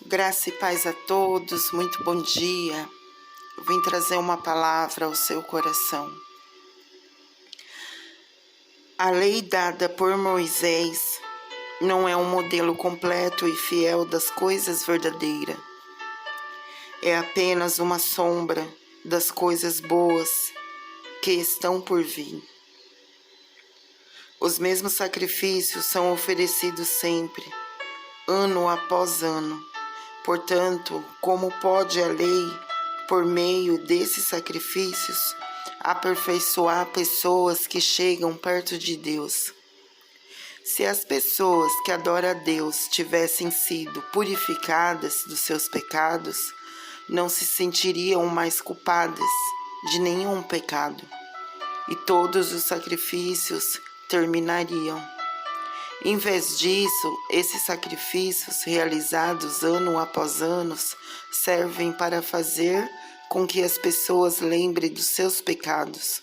Graça e paz a todos, muito bom dia. Eu vim trazer uma palavra ao seu coração. A lei dada por Moisés não é um modelo completo e fiel das coisas verdadeiras. É apenas uma sombra das coisas boas que estão por vir. Os mesmos sacrifícios são oferecidos sempre, ano após ano. Portanto, como pode a lei, por meio desses sacrifícios, aperfeiçoar pessoas que chegam perto de Deus? Se as pessoas que adoram a Deus tivessem sido purificadas dos seus pecados, não se sentiriam mais culpadas de nenhum pecado, e todos os sacrifícios terminariam. Em vez disso, esses sacrifícios realizados ano após ano servem para fazer com que as pessoas lembrem dos seus pecados,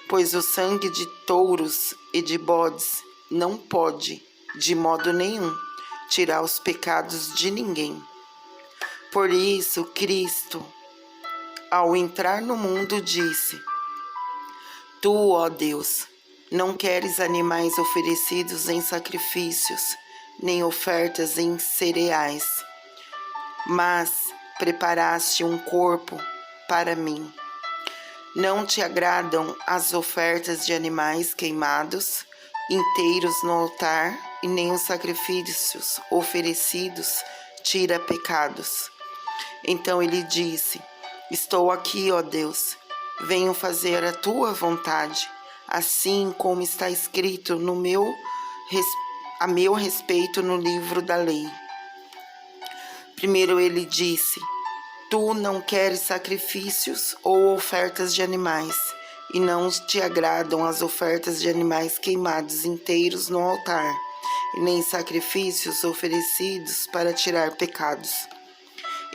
pois o sangue de touros e de bodes não pode, de modo nenhum, tirar os pecados de ninguém. Por isso, Cristo, ao entrar no mundo, disse: Tu, ó Deus, não queres animais oferecidos em sacrifícios, nem ofertas em cereais, mas preparaste um corpo para mim. Não te agradam as ofertas de animais queimados, inteiros no altar, e nem os sacrifícios oferecidos tira pecados. Então ele disse: Estou aqui, ó Deus, venho fazer a tua vontade, assim como está escrito a meu respeito no livro da lei. Primeiro ele disse: Tu não queres sacrifícios ou ofertas de animais, e não te agradam as ofertas de animais queimados inteiros no altar, e nem sacrifícios oferecidos para tirar pecados.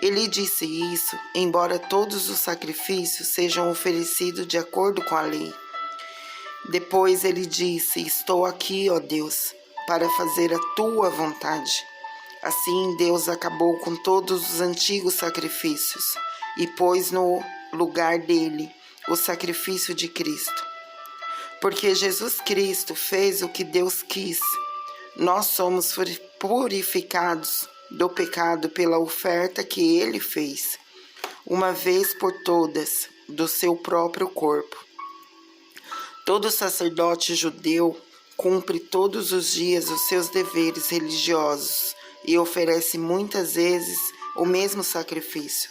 Ele disse isso, embora todos os sacrifícios sejam oferecidos de acordo com a lei. Depois ele disse: Estou aqui, ó Deus, para fazer a tua vontade. Assim Deus acabou com todos os antigos sacrifícios e pôs no lugar dele o sacrifício de Cristo. Porque Jesus Cristo fez o que Deus quis, nós somos purificados do pecado pela oferta que ele fez, uma vez por todas, do seu próprio corpo. Todo sacerdote judeu cumpre todos os dias os seus deveres religiosos e oferece muitas vezes o mesmo sacrifício,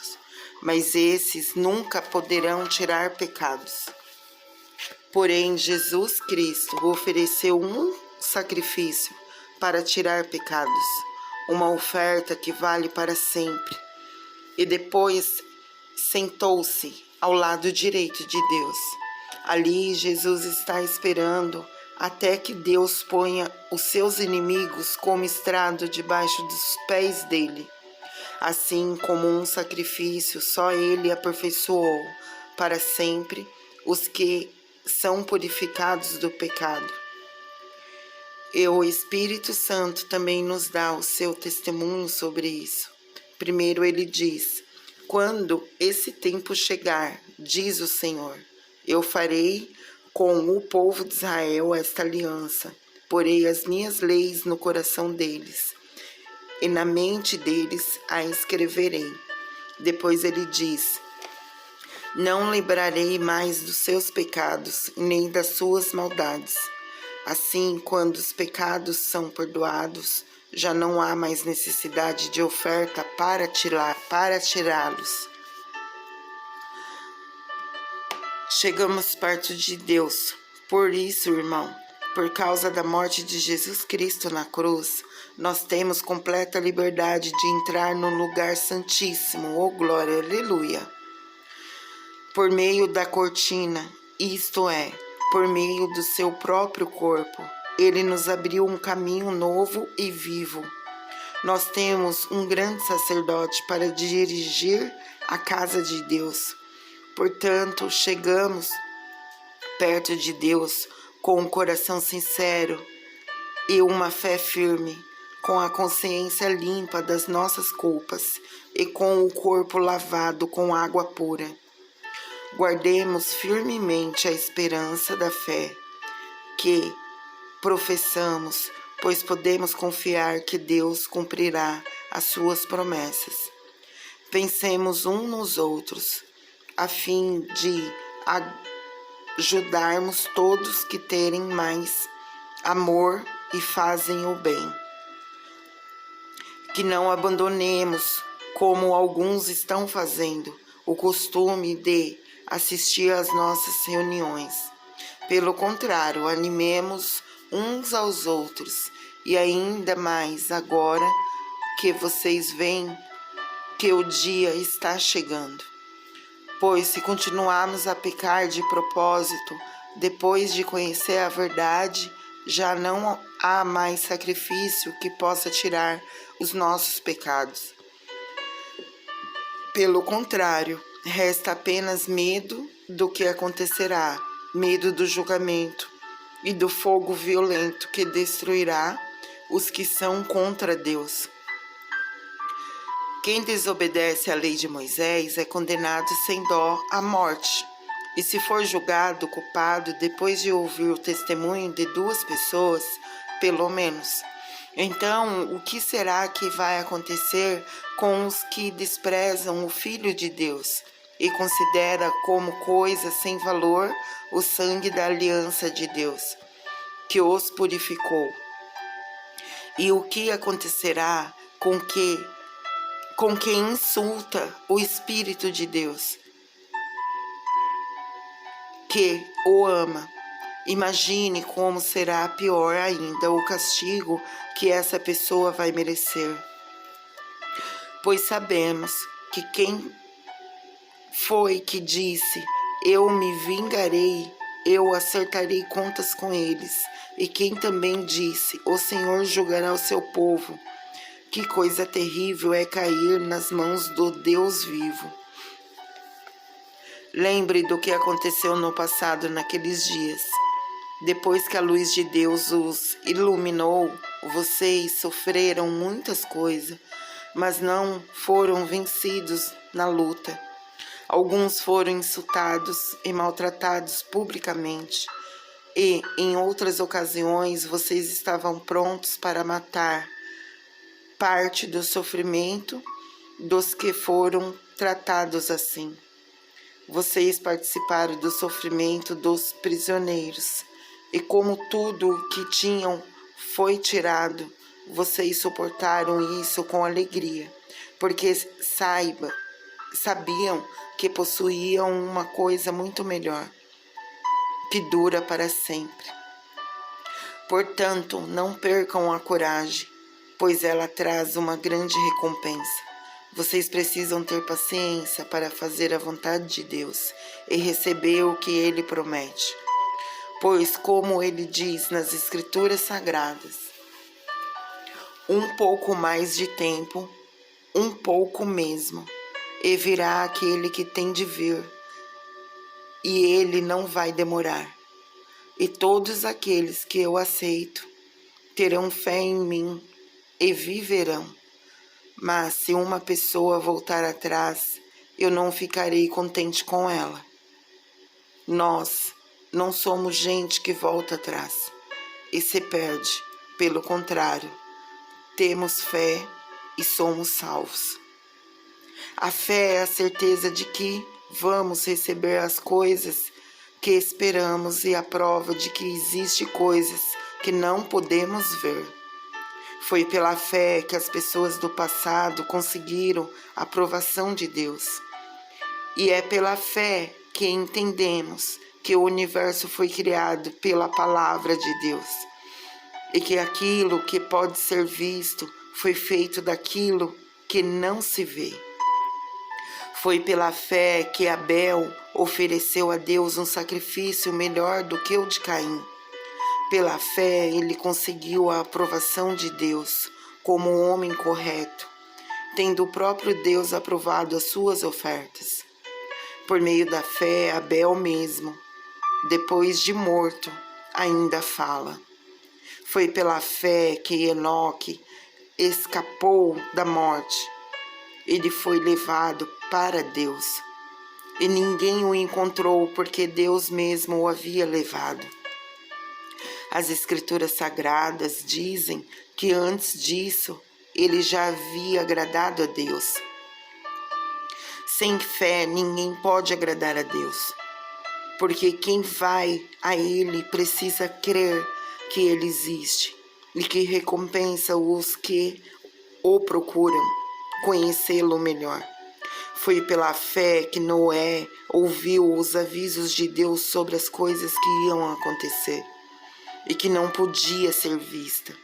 mas esses nunca poderão tirar pecados. Porém, Jesus Cristo ofereceu um sacrifício para tirar pecados, uma oferta que vale para sempre, e depois sentou-se ao lado direito de Deus. Ali Jesus está esperando até que Deus ponha os seus inimigos como estrado debaixo dos pés dele. Assim como um sacrifício, só ele aperfeiçoou para sempre os que são purificados do pecado. E o Espírito Santo também nos dá o seu testemunho sobre isso. Primeiro ele diz: Quando esse tempo chegar, diz o Senhor, eu farei com o povo de Israel esta aliança, porei as minhas leis no coração deles, e na mente deles a escreverei. Depois ele diz: Não lembrarei mais dos seus pecados, nem das suas maldades. Assim, quando os pecados são perdoados, já não há mais necessidade de oferta para tirá-los. Chegamos perto de Deus. Por isso, irmão, por causa da morte de Jesus Cristo na cruz, nós temos completa liberdade de entrar no lugar santíssimo. Oh, glória, aleluia! Por meio da cortina, isto é, por meio do seu próprio corpo, ele nos abriu um caminho novo e vivo. Nós temos um grande sacerdote para dirigir a casa de Deus. Portanto, chegamos perto de Deus com um coração sincero e uma fé firme, com a consciência limpa das nossas culpas e com o corpo lavado com água pura. Guardemos firmemente a esperança da fé que professamos, pois podemos confiar que Deus cumprirá as suas promessas. Pensemos uns nos outros, a fim de ajudarmos todos que terem mais amor e fazem o bem. Que não abandonemos, como alguns estão fazendo, o costume de assistir às nossas reuniões. Pelo contrário, animemos uns aos outros, e ainda mais agora que vocês veem que o dia está chegando. Pois se continuarmos a pecar de propósito, depois de conhecer a verdade, já não há mais sacrifício que possa tirar os nossos pecados. Pelo contrário, resta apenas medo do que acontecerá, medo do julgamento e do fogo violento que destruirá os que são contra Deus. Quem desobedece à lei de Moisés é condenado sem dó à morte. E se for julgado culpado depois de ouvir o testemunho de 2 pessoas, pelo menos, então o que será que vai acontecer com os que desprezam o Filho de Deus e considera como coisa sem valor o sangue da aliança de Deus, que os purificou? E o que acontecerá com quem insulta o Espírito de Deus, que o ama? Imagine como será pior ainda o castigo que essa pessoa vai merecer. Pois sabemos que quem foi que disse: eu me vingarei, eu acertarei contas com eles, e quem também disse: o Senhor julgará o seu povo. Que coisa terrível é cair nas mãos do Deus vivo. Lembre do que aconteceu no passado naqueles dias. Depois que a luz de Deus os iluminou, vocês sofreram muitas coisas, mas não foram vencidos na luta. Alguns foram insultados e maltratados publicamente, e em outras ocasiões vocês estavam prontos para matar parte do sofrimento dos que foram tratados assim. Vocês participaram do sofrimento dos prisioneiros, e como tudo o que tinham foi tirado, vocês suportaram isso com alegria, porque sabiam que possuíam uma coisa muito melhor, que dura para sempre. Portanto, não percam a coragem, pois ela traz uma grande recompensa. Vocês precisam ter paciência para fazer a vontade de Deus e receber o que Ele promete. Pois, como Ele diz nas Escrituras Sagradas, um pouco mais de tempo, um pouco mesmo, e virá aquele que tem de vir, e Ele não vai demorar. E todos aqueles que eu aceito terão fé em mim e viverão. Mas se uma pessoa voltar atrás, eu não ficarei contente com ela. Nós não somos gente que volta atrás e se perde. Pelo contrário, temos fé e somos salvos. A fé é a certeza de que vamos receber as coisas que esperamos e a prova de que existem coisas que não podemos ver. Foi pela fé que as pessoas do passado conseguiram a aprovação de Deus. E é pela fé que entendemos que o universo foi criado pela palavra de Deus. E que aquilo que pode ser visto foi feito daquilo que não se vê. Foi pela fé que Abel ofereceu a Deus um sacrifício melhor do que o de Caim. Pela fé, ele conseguiu a aprovação de Deus como um homem correto, tendo o próprio Deus aprovado as suas ofertas. Por meio da fé, Abel mesmo, depois de morto, ainda fala. Foi pela fé que Enoque escapou da morte. Ele foi levado para Deus. E ninguém o encontrou, porque Deus mesmo o havia levado. As Escrituras Sagradas dizem que antes disso, ele já havia agradado a Deus. Sem fé, ninguém pode agradar a Deus, porque quem vai a Ele precisa crer que Ele existe e que recompensa os que o procuram conhecê-lo melhor. Foi pela fé que Noé ouviu os avisos de Deus sobre as coisas que iam acontecer e que não podia ser vista.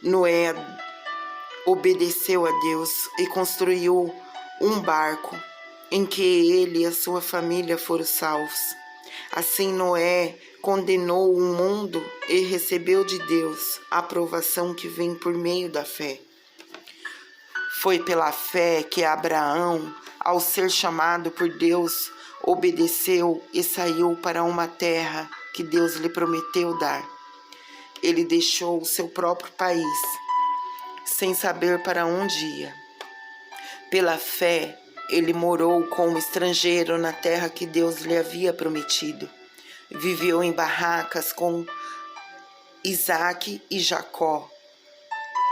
Noé obedeceu a Deus e construiu um barco em que ele e a sua família foram salvos. Assim Noé condenou o mundo e recebeu de Deus a aprovação que vem por meio da fé. Foi pela fé que Abraão, ao ser chamado por Deus, obedeceu e saiu para uma terra que Deus lhe prometeu dar. Ele deixou o seu próprio país, sem saber para onde ia. Pela fé, ele morou como estrangeiro na terra que Deus lhe havia prometido. Viveu em barracas com Isaque e Jacó,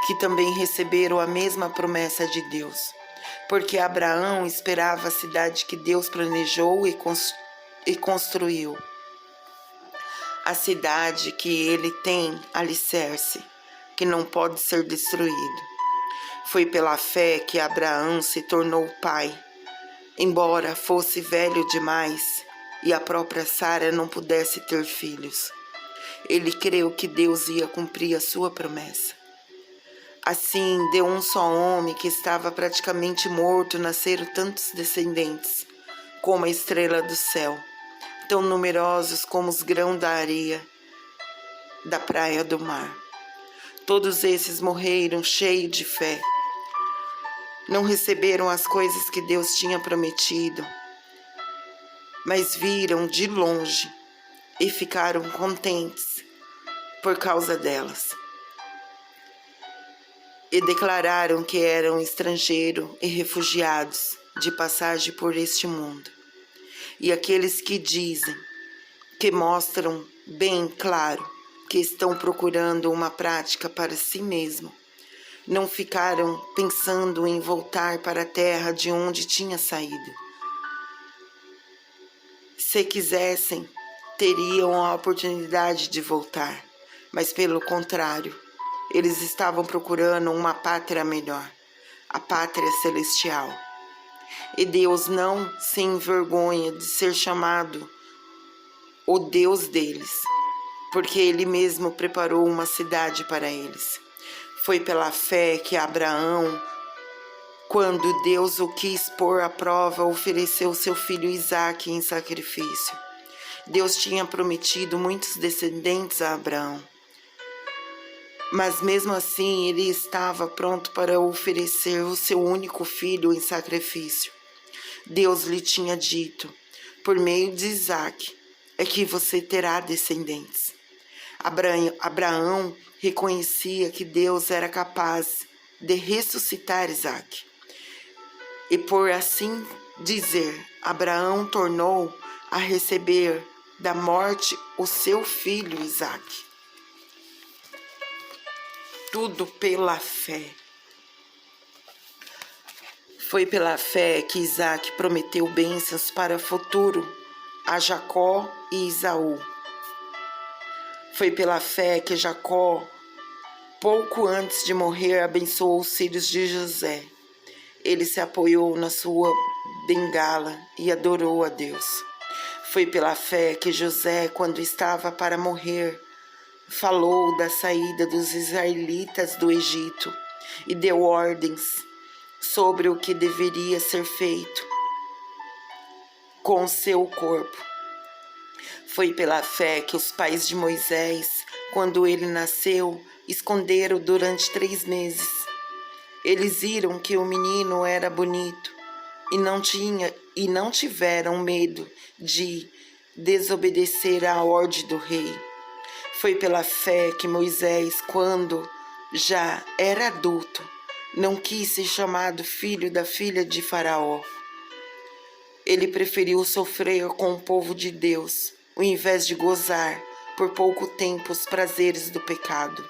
que também receberam a mesma promessa de Deus, porque Abraão esperava a cidade que Deus planejou e construiu. A cidade que ele tem alicerce, que não pode ser destruído. Foi pela fé que Abraão se tornou pai, embora fosse velho demais e a própria Sara não pudesse ter filhos. Ele creu que Deus ia cumprir a sua promessa. Assim, de um só homem que estava praticamente morto nasceram tantos descendentes, como a estrela do céu, tão numerosos como os grãos da areia da praia do mar. Todos esses morreram cheios de fé. Não receberam as coisas que Deus tinha prometido, mas viram de longe e ficaram contentes por causa delas. E declararam que eram estrangeiros e refugiados de passagem por este mundo. E aqueles que dizem, que mostram bem claro que estão procurando uma prática para si mesmo, não ficaram pensando em voltar para a terra de onde tinha saído. Se quisessem, teriam a oportunidade de voltar, mas pelo contrário, eles estavam procurando uma pátria melhor, a pátria celestial. E Deus não se envergonha de ser chamado o Deus deles, porque Ele mesmo preparou uma cidade para eles. Foi pela fé que Abraão, quando Deus o quis pôr à prova, ofereceu seu filho Isaque em sacrifício. Deus tinha prometido muitos descendentes a Abraão, mas mesmo assim ele estava pronto para oferecer o seu único filho em sacrifício. Deus lhe tinha dito, por meio de Isaque, é que você terá descendentes. Abraão reconhecia que Deus era capaz de ressuscitar Isaque. E por assim dizer, Abraão tornou a receber da morte o seu filho Isaque. Tudo pela fé. Foi pela fé que Isaque prometeu bênçãos para o futuro a Jacó e Esaú. Foi pela fé que Jacó, pouco antes de morrer, abençoou os filhos de José. Ele se apoiou na sua bengala e adorou a Deus. Foi pela fé que José, quando estava para morrer, falou da saída dos israelitas do Egito e deu ordens sobre o que deveria ser feito com seu corpo. Foi pela fé que os pais de Moisés, quando ele nasceu, esconderam durante 3 meses. Eles viram que o menino era bonito e não tiveram medo de desobedecer à ordem do rei. Foi pela fé que Moisés, quando já era adulto, não quis ser chamado filho da filha de Faraó. Ele preferiu sofrer com o povo de Deus, ao invés de gozar por pouco tempo os prazeres do pecado.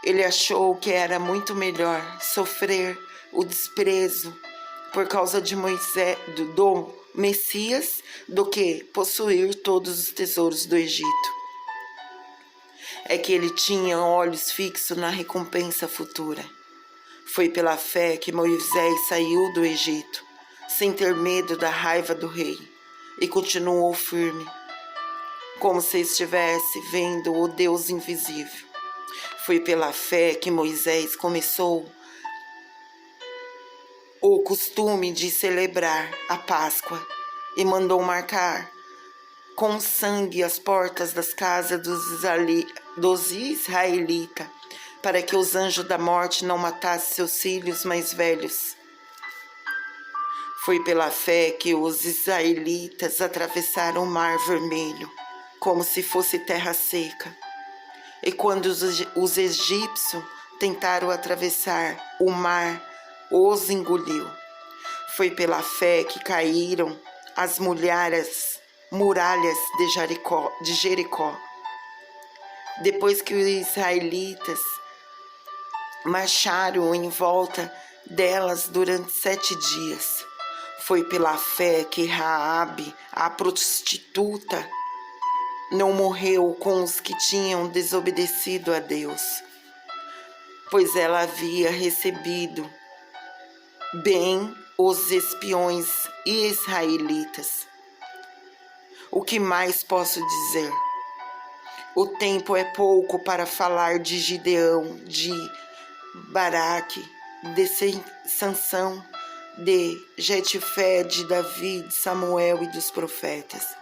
Ele achou que era muito melhor sofrer o desprezo por causa de Moisés, do Messias, do que possuir todos os tesouros do Egito. É que ele tinha olhos fixos na recompensa futura. Foi pela fé que Moisés saiu do Egito, sem ter medo da raiva do rei, e continuou firme, como se estivesse vendo o Deus invisível. Foi pela fé que Moisés começou o costume de celebrar a Páscoa e mandou marcar com sangue as portas das casas dos israelitas, para que os anjos da morte não matassem seus filhos mais velhos. Foi pela fé que os israelitas atravessaram o Mar Vermelho, como se fosse terra seca. E quando os egípcios tentaram atravessar o mar, os engoliu. Foi pela fé que caíram as muralhas de Jericó. Depois que os israelitas marcharam em volta delas durante 7 dias, foi pela fé que Raabe, a prostituta, não morreu com os que tinham desobedecido a Deus, pois ela havia recebido bem os espiões israelitas. O que mais posso dizer? O tempo é pouco para falar de Gideão, de Baraque, de Sansão, de Jetifé, de Davi, de Samuel e dos profetas.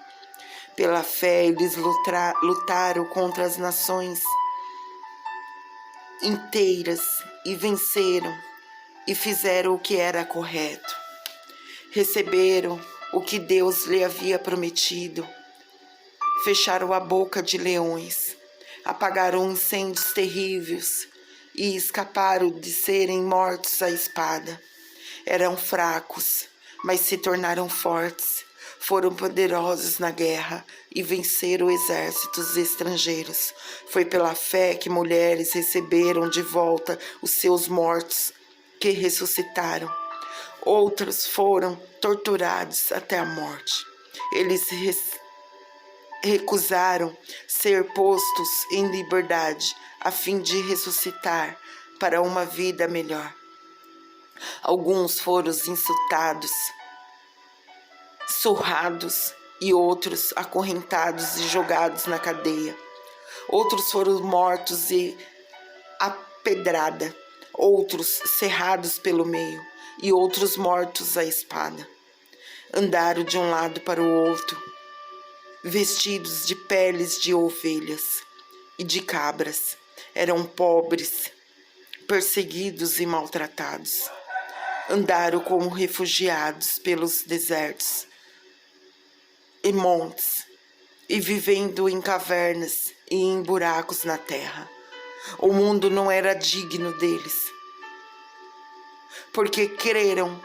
Pela fé eles lutaram contra as nações inteiras e venceram, e fizeram o que era correto. Receberam o que Deus lhe havia prometido. Fecharam a boca de leões, apagaram incêndios terríveis e escaparam de serem mortos à espada. Eram fracos, mas se tornaram fortes. Foram poderosos na guerra e venceram exércitos estrangeiros. Foi pela fé que mulheres receberam de volta os seus mortos, que ressuscitaram. Outros foram torturados até a morte. Eles recusaram ser postos em liberdade a fim de ressuscitar para uma vida melhor. Alguns foram insultados, surrados, e outros acorrentados e jogados na cadeia. Outros foram mortos e apedrada, outros cerrados pelo meio, e outros mortos à espada. Andaram de um lado para o outro, vestidos de peles de ovelhas e de cabras. Eram pobres, perseguidos e maltratados. Andaram como refugiados pelos desertos e montes, e vivendo em cavernas e em buracos na terra. O mundo não era digno deles, porque creram.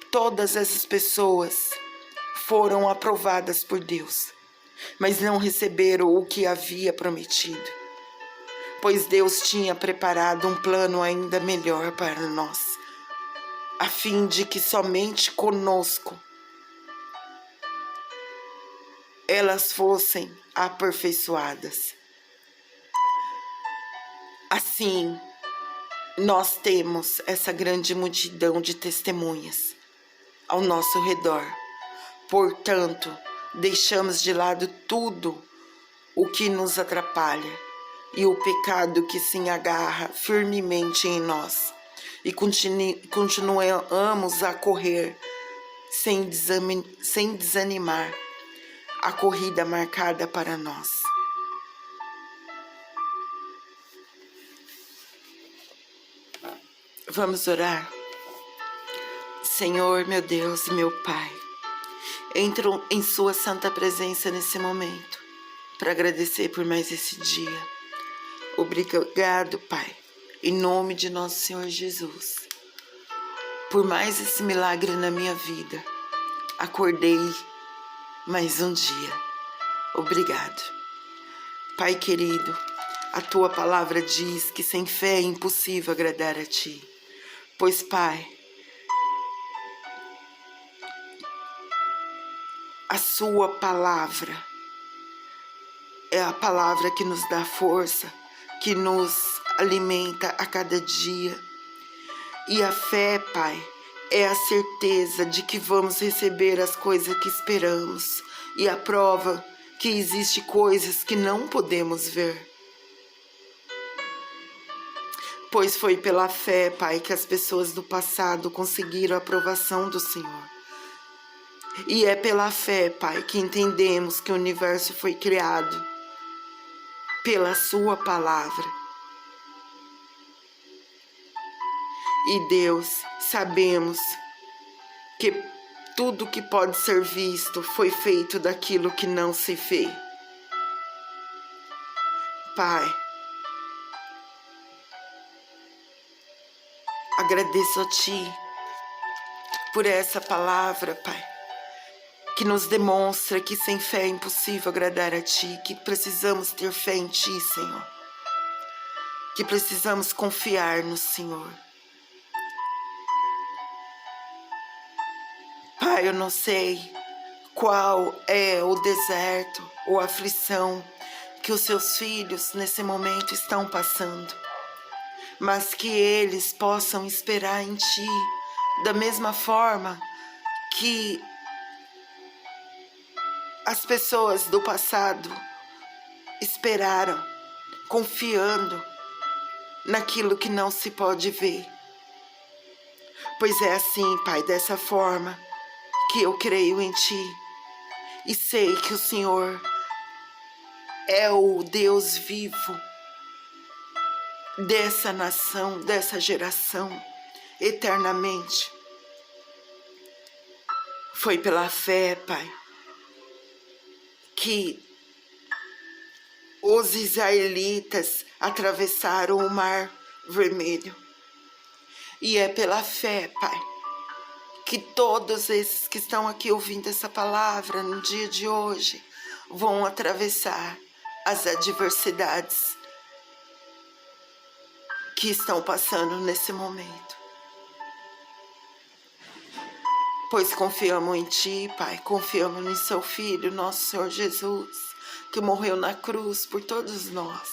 Todas essas pessoas foram aprovadas por Deus, mas não receberam o que havia prometido, pois Deus tinha preparado um plano ainda melhor para nós, a fim de que somente conosco elas fossem aperfeiçoadas. Assim, nós temos essa grande multidão de testemunhas ao nosso redor. Portanto, deixamos de lado tudo o que nos atrapalha e o pecado que se agarra firmemente em nós, e continuamos a correr sem desanimar a corrida marcada para nós. Vamos orar? Senhor, meu Deus e meu Pai, entro em sua santa presença nesse momento para agradecer por mais esse dia. Obrigado, Pai, em nome de nosso Senhor Jesus, por mais esse milagre na minha vida. Acordei mais um dia. Obrigado. Pai querido, a tua palavra diz que sem fé é impossível agradar a ti. Pois, Pai, a sua palavra é a palavra que nos dá força, que nos alimenta a cada dia. E a fé, Pai, é a certeza de que vamos receber as coisas que esperamos e a prova que existe coisas que não podemos ver. Pois foi pela fé, Pai, que as pessoas do passado conseguiram a aprovação do Senhor. E é pela fé, Pai, que entendemos que o universo foi criado pela sua palavra. E Deus, sabemos que tudo que pode ser visto foi feito daquilo que não se vê. Pai, agradeço a Ti por essa palavra, Pai, que nos demonstra que sem fé é impossível agradar a Ti, que precisamos ter fé em Ti, Senhor, que precisamos confiar no Senhor. Pai, eu não sei qual é o deserto ou a aflição que os seus filhos nesse momento estão passando, mas que eles possam esperar em Ti da mesma forma que as pessoas do passado esperaram, confiando naquilo que não se pode ver. Pois é assim, Pai, dessa forma que eu creio em Ti e sei que o Senhor é o Deus vivo dessa nação, dessa geração, eternamente. Foi pela fé, Pai, que os israelitas atravessaram o Mar Vermelho. E é pela fé, Pai, que todos esses que estão aqui ouvindo essa palavra no dia de hoje vão atravessar as adversidades que estão passando nesse momento. Pois confiamos em Ti, Pai, confiamos em Seu Filho, nosso Senhor Jesus, que morreu na cruz por todos nós.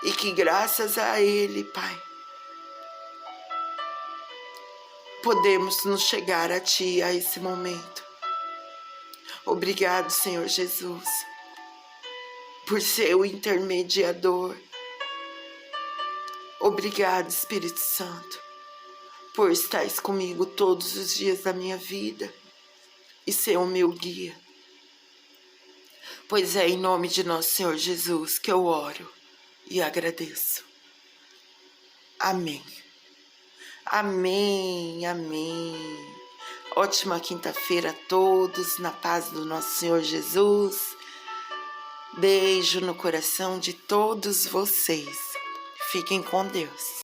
E que graças a Ele, Pai, podemos nos chegar a Ti a esse momento. Obrigado, Senhor Jesus, por ser o intermediador. Obrigado, Espírito Santo, por estares comigo todos os dias da minha vida e ser o meu guia. Pois é em nome de nosso Senhor Jesus que eu oro e agradeço. Amém. Amém, amém. Ótima quinta-feira a todos, na paz do nosso Senhor Jesus. Beijo no coração de todos vocês. Fiquem com Deus.